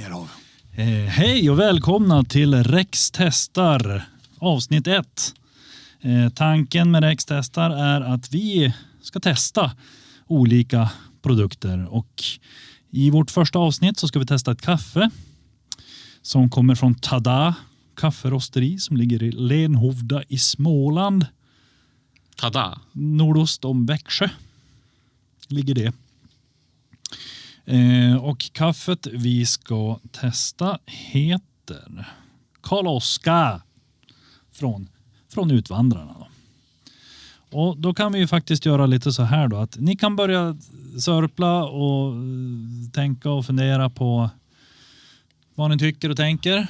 mer av. Hej och välkomna till Rex testar avsnitt 1. Tanken med Rex testar är att vi ska testa olika produkter. Och i vårt första avsnitt så ska vi testa ett kaffe som kommer från Tada kafferosteri som ligger i Lenhovda i Småland. Tada. Nordost om Växjö ligger det. Och kaffet vi ska testa heter Karl Oskar från Utvandrarna. Då. Och då kan vi ju faktiskt göra lite så här då att ni kan börja sörpla och tänka och fundera på vad ni tycker och tänker.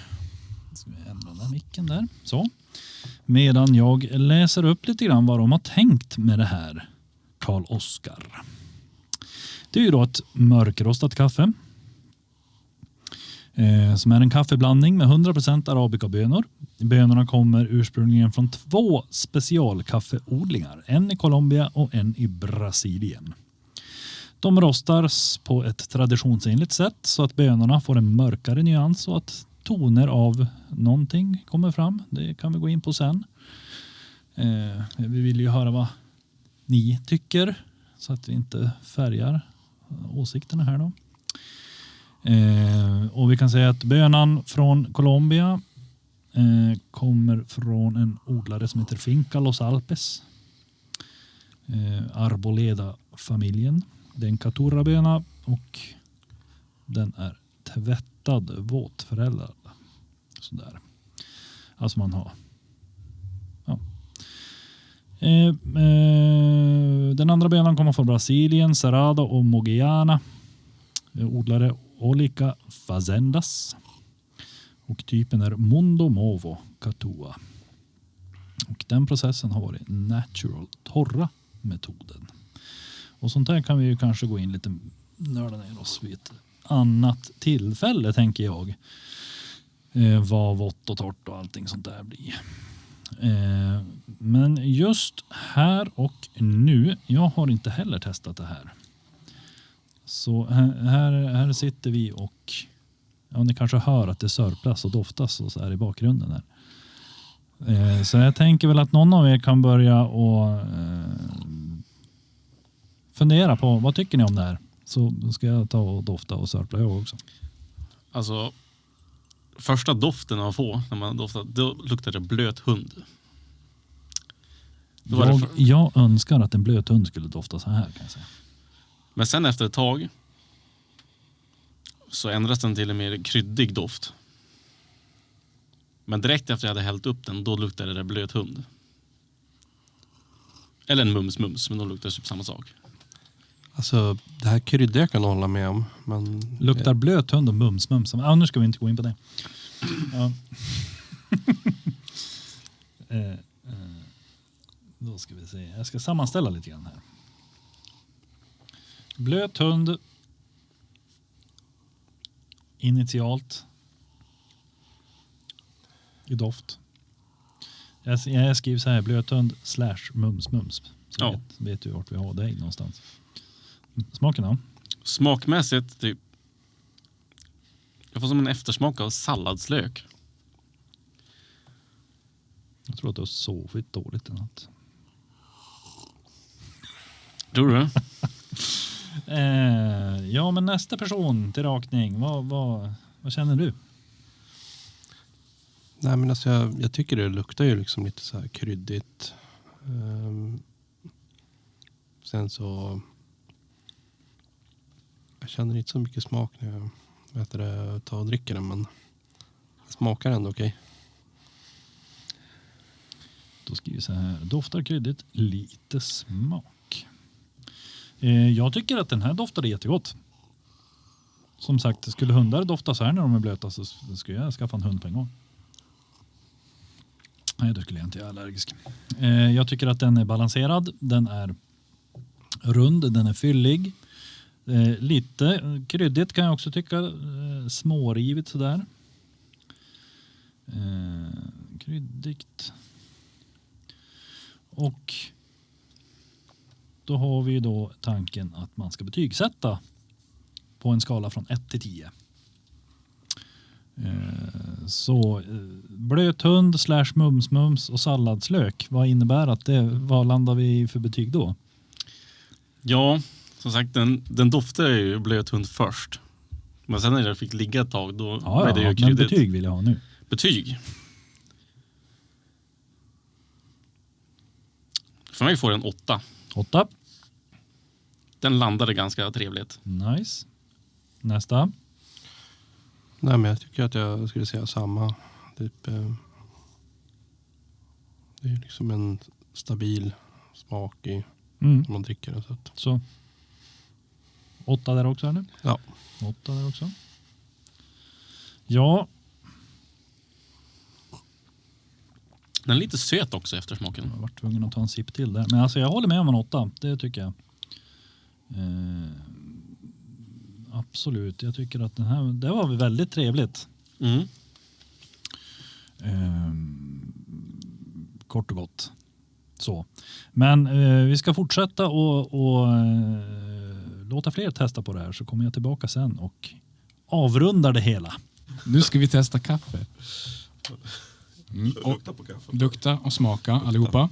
Ska vi ändra den micken där. Så. Medan jag läser upp lite grann vad de har tänkt med det här Karl Oskar. Det är ju då ett mörkrostat kaffe som är en kaffeblandning med 100% arabicabönor. Bönorna kommer ursprungligen från 2 specialkaffeodlingar. En i Colombia och en i Brasilien. De rostas på ett traditionsenligt sätt så att bönorna får en mörkare nyans och att toner av någonting kommer fram. Det kan vi gå in på sen. Vi vill ju höra vad ni tycker så att vi inte färgar åsikterna här då. Och vi kan säga att bönan från Colombia kommer från en odlare som heter Finca Los Alpes. Arboleda-familjen. Det är en Caturra-böna och den är tvättad, våtförädlad. Sådär. Alltså man har. Ja. Den andra bönan kommer från Brasilien, Cerrado och Mogiana. Odlare Olika Fazendas. Och typen är Mundo Movo Catua. Och den processen har varit natural torra metoden. Och sånt där kan vi ju kanske gå in lite nörda ner oss vid ett annat tillfälle tänker jag. Vad vått och torrt och allting sånt där blir. Men just här och nu, jag har inte heller testat det här. Så här sitter vi och ja, ni kanske hör att det sörplas och doftas och så här i bakgrunden här. Så jag tänker väl att någon av er kan börja och fundera på vad tycker ni om det här? Så ska jag ta och dofta och sörpla jag också. Alltså, första doften man får när man doftar, då luktar det blöt hund. Jag önskar att en blöt hund skulle dofta så här kan jag säga. Men sen efter ett tag så ändras den till en mer kryddig doft. Men direkt efter jag hade hällt upp den, då luktade det blöt hund. Eller en mums, men då luktar det typ samma sak. Alltså, det här kryddiga kan jag hålla med om. Men luktar blöt hund och mums. Ja, nu ska vi inte gå in på det. Ja. Då ska vi se. Jag ska sammanställa lite grann här. Blöt hund. Initialt. I doft. Jag skriver så här. Blöt hund / mums. Så ja. vet du vart vi har dig någonstans. Smaken då? Smakmässigt typ. Jag får som en eftersmak av salladslök. Jag tror att du har sovit dåligt eller något. Tror du? Ja, men nästa person till rakning. Vad känner du? Nej, men alltså jag tycker det luktar ju liksom lite så här kryddigt. Sen så jag känner inte så mycket smak när jag tar och dricker den, men det smakar ändå okej. Då skriver jag så här. Doftar kryddigt, lite smak. Jag tycker att den här doftade jättegott. Som sagt, skulle hundar dofta så här när de är blöta så skulle jag skaffa en hund på en gång. Nej, då skulle jag inte vara allergisk. Jag tycker att den är balanserad. Den är rund, den är fyllig. Lite kryddigt kan jag också tycka. Smårivigt sådär. Kryddigt. Och då har vi då tanken att man ska betygsätta på en skala från 1 till 10. Så blöt hund / mums och salladslök. Vad innebär att det? Vad landar vi för betyg då? Ja, som sagt, den doftar ju blöt hund först. Men sen när det fick ligga ett tag, då blev det ju men kryddigt. betyg vill jag ha nu. Betyg. För mig får den 8. 8. Den landade ganska trevligt. Nice. Nästa. Nej, men jag tycker att jag skulle säga samma. Typ, det är liksom en stabil smak i när man dricker det. Så 8 där också, eller? Ja. 8 där också. Ja. Den är lite söt också efter smaken. Jag var tvungen att ta en sipp till där. Men alltså jag håller med om en 8. Det tycker jag. Absolut. Jag tycker att den här, det var väldigt trevligt. Kort och gott. Så. Men vi ska fortsätta och låta fler testa på det här, så kommer jag tillbaka sen och avrundar det hela. Nu ska vi testa kaffe. Och Lukta på kaffe. lukta och smaka allihopa.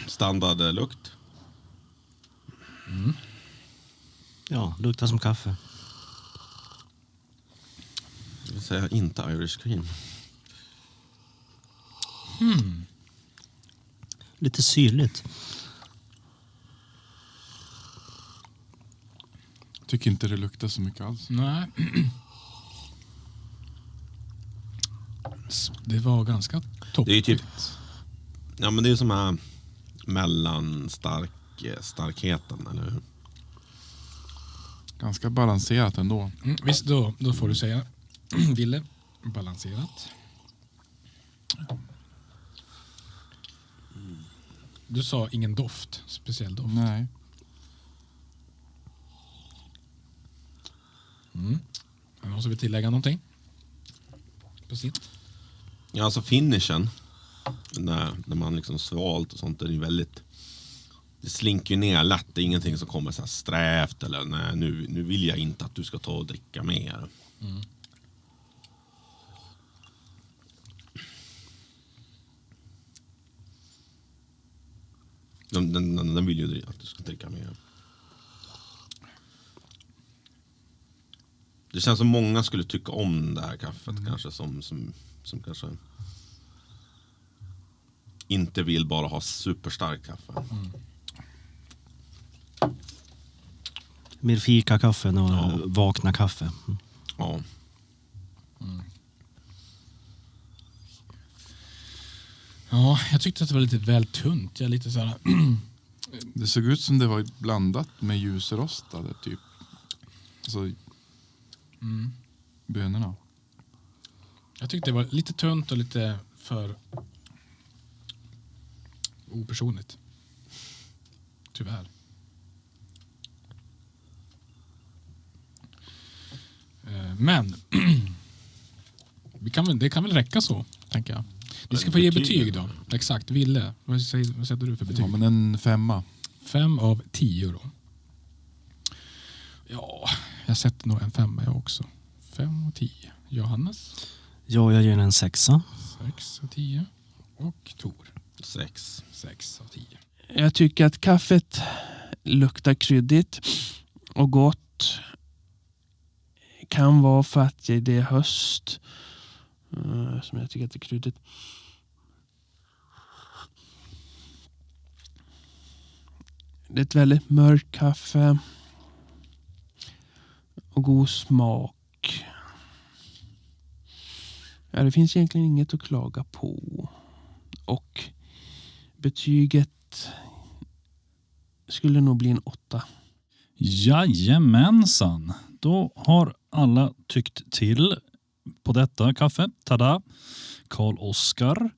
Standardlukt. Ja, luktar som kaffe. Jag vill säga inte Irish cream. Lite syrligt. Tycker inte det luktar så mycket alls. Nej. Det var ganska toppigt. Det är ju typ, ja men det är som här mellanstarkheten, eller hur? Ganska balanserat ändå. Visst, då får du säga Ville, balanserat. Du sa ingen doft, speciell doft. Nej. Men någon som vill tillägga någonting? På sitt? Ja, alltså finishen, när man liksom svalt och sånt, det är ju väldigt, det slinker ju ner lätt. Det är ingenting som kommer så här strävt eller nej, nu vill jag inte att du ska ta och dricka mer. Den vill ju att du ska dricka mer. Det känns som många skulle tycka om det här kaffet kanske som kanske inte vill bara ha superstark kaffe. Mer fika kaffe än vakna kaffe. Ja. Ja, jag tyckte att det var lite väl tunt. Jag är lite så här... Det såg ut som det var blandat med ljusrostade typ. Alltså bönorna. Jag tyckte det var lite tunt och lite för opersonligt. Tyvärr. Men det kan väl räcka så, tänker jag. Vi ska få ge betyg då. Exakt, Ville. Vad sätter du för betyg? Ja, men en 5. 5 av 10 då. Ja, jag sätter nog en 5 jag också. 5 av 10. Johannes? Ja, jag ger den en 6. 6 av 10. Och Tor? 6. 6 av 10. Jag tycker att kaffet luktar kryddigt och gott. Kan vara för att det är höst som jag tycker att det är kryddigt. Det är ett väldigt mörkt kaffe och god smak. Ja, det finns egentligen inget att klaga på. Och betyget skulle nog bli en 8. Jajamensan. Då har alla tyckt till på detta kaffe. Tada! Karl-Oskar.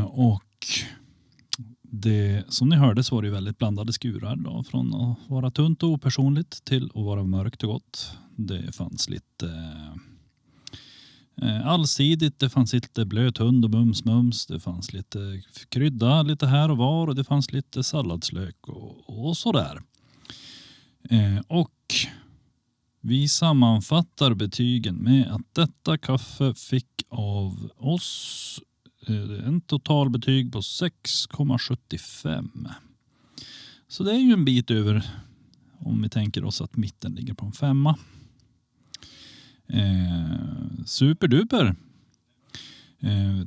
Och det, som ni hörde så var det väldigt blandade skurar då, från att vara tunt och opersonligt till att vara mörkt och gott. Det fanns lite allsidigt, det fanns lite blöt hund och mums, det fanns lite krydda lite här och var och det fanns lite salladslök och sådär. Och Vi sammanfattar betygen med att detta kaffe fick av oss en totalbetyg på 6,75. Så det är ju en bit över om vi tänker oss att mitten ligger på en 5. Superduper.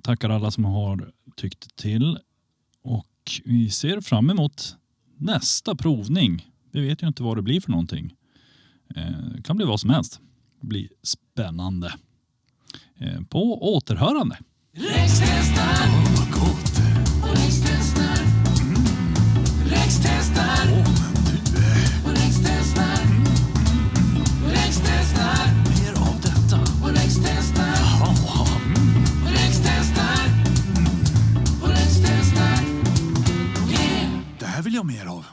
Tackar alla som har tyckt till. Och vi ser fram emot nästa provning. Vi vet ju inte vad det blir för någonting. Det kan bli vad som helst. Det blir spännande. På återhörande. Räckstestar. Vad gott. Räckstestar. Räckstestar. Räckstestar. Räckstestar. Mer av detta. Räckstestar. Räckstestar. Räckstestar. Yeah. Det här vill jag mer av.